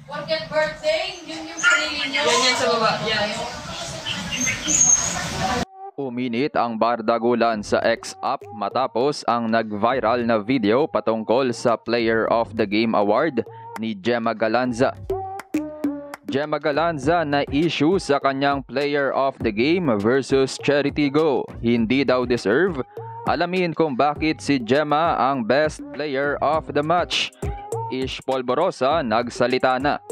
Porket birthday, yun yung pinili nyo. Yan sa baba. Yan. Uminit ang bardagulan sa X-Up matapos ang nag-viral na video patungkol sa Player of the Game Award ni Gemma Galanza. Gemma Galanza na issue sa kanyang Player of the Game versus Cheritigo. Hindi daw deserve. Alamin kung bakit si Gemma ang best player of the match. Ish Polvorosa nagsalita na.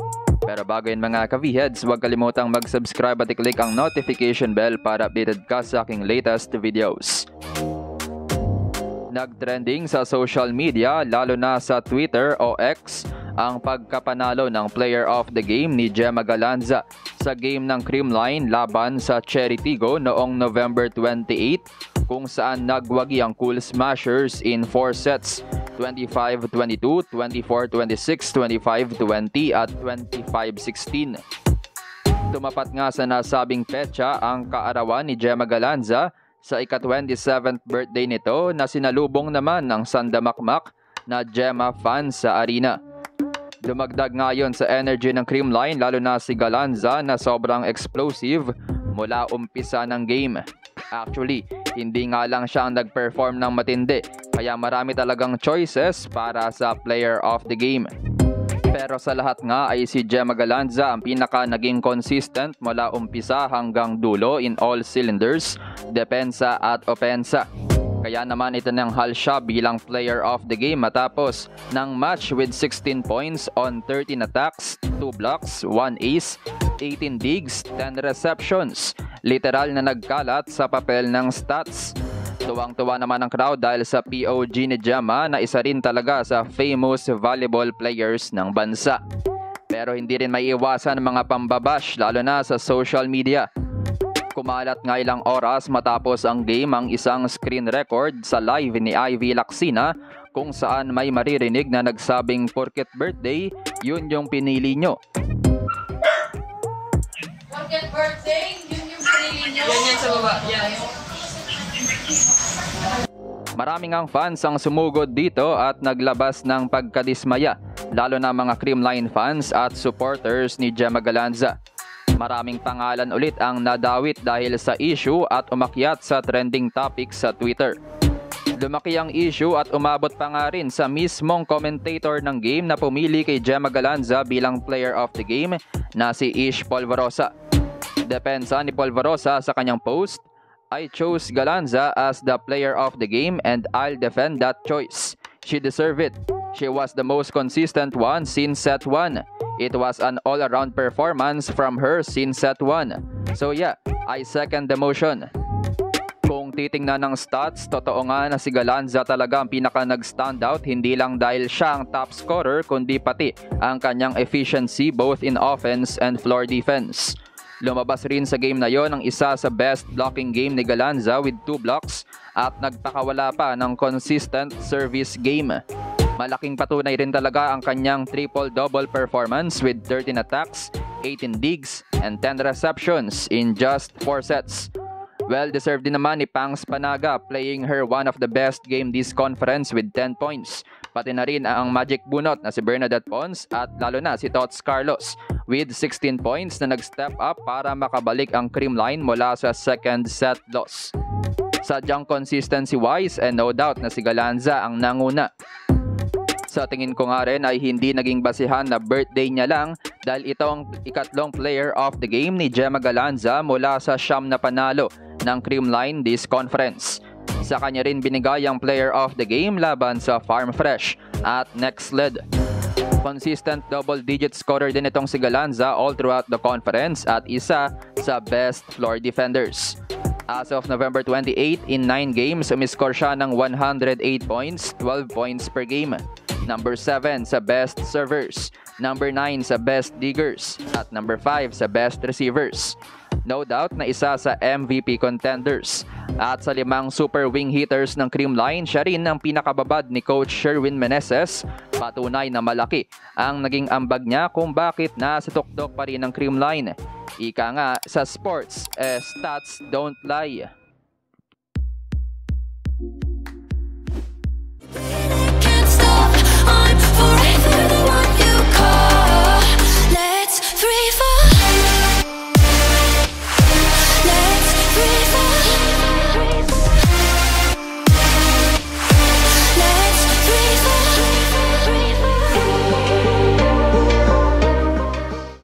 Pero bago yun mga ka-V-Heads, huwag kalimutang mag-subscribe at i-click ang notification bell para updated ka sa aking latest videos. Nag-trending sa social media, lalo na sa Twitter o X, ang pagkapanalo ng Player of the Game ni Gemma Galanza sa game ng Creamline laban sa Cheritigo noong November 28, kung saan nagwagi ang Cool Smashers in 4 sets. 25-22, 24-26, 25-20 at 25-16. Tumapat nga sa nasabing petsa ang kaarawan ni Gemma Galanza sa ika-27th birthday nito na sinalubong naman ng sandamakmak na Gemma fans sa arena. Dumagdag nga yon sa energy ng Creamline, lalo na si Galanza na sobrang explosive mula umpisa ng game. Actually, hindi nga lang siya ang nag-perform ng matindi, kaya marami talagang choices para sa Player of the Game. Pero sa lahat nga ay si Gemma Galanza ang pinaka naging consistent mula umpisa hanggang dulo in all cylinders, depensa at opensa. Kaya naman itinanghal siya bilang Player of the Game matapos ng match with 16 points on 13 attacks, 2 blocks, 1 ace, 18 digs, 10 receptions. Literal na nagkalat sa papel ng stats. Tuwang-tuwa naman ang crowd dahil sa POG ni Gemma na isa rin talaga sa famous volleyball players ng bansa. Pero hindi rin maiiwasan ang mga pambabash lalo na sa social media. Kumalat nga ilang oras matapos ang game ang isang screen record sa live ni Ivy Lacsina kung saan may maririnig na nagsabing porket birthday, yun yung pinili nyo. Porket birthday, yun yung pinili nyo. Yan sa baba. Yan. Maraming ang fans ang sumugod dito at naglabas ng pagkadismaya, lalo na mga Creamline fans at supporters ni Gemma Galanza. Maraming pangalan ulit ang nadawit dahil sa issue at umakyat sa trending topic sa Twitter. Lumaki ang issue at umabot pa nga rin sa mismong commentator ng game na pumili kay Gemma Galanza bilang Player of the Game na si Ish Polvorosa. Depensa ni Polvorosa sa kanyang post, "I chose Galanza as the Player of the Game and I'll defend that choice. She deserved it. She was the most consistent one since set 1. It was an all-around performance from her since set 1. So yeah, I second the motion." Kung titingnan ng stats, totoo nga na si Galanza talaga ang pinaka nag-standout, hindi lang dahil siya ang top scorer kundi pati ang kanyang efficiency both in offense and floor defense. Lumabas rin sa game na yon ang isa sa best blocking game ni Galanza with 2 blocks at nagpakawala pa ng consistent service game. Malaking patunay rin talaga ang kanyang triple-double performance with 13 attacks, 18 digs, and 10 receptions in just 4 sets. Well-deserved din naman ni Pangs Panaga, playing her one of the best game this conference with 10 points. Pati na rin ang magic bunot na si Bernadette Pons at lalo na si Tots Carlos with 16 points na nag-step up para makabalik ang Creamline mula sa second set loss. Sadyang consistency-wise and no doubt na si Galanza ang nanguna. Sa tingin ko nga rin ay hindi naging basihan na birthday niya lang dahil ito ang ikatlong Player of the Game ni Gemma Galanza mula sa siyam na panalo ng Creamline this conference. Sa kanya rin binigay ang Player of the Game laban sa Farm Fresh at Next Led. Consistent double-digit scorer din itong si Galanza all throughout the conference at isa sa best floor defenders. As of November 28, in 9 games, umiscore siya ng 108 points, 12 points per game. Number 7 sa best servers, number 9 sa best diggers, at number 5 sa best receivers. No doubt na isa sa MVP contenders. At sa 5 super wing hitters ng Creamline, siya rin ang pinakababad ni Coach Sherwin Meneses. Patunay na malaki ang naging ambag niya kung bakit nasa tuktok pa rin ng Creamline. Ika nga sa sports, stats don't lie.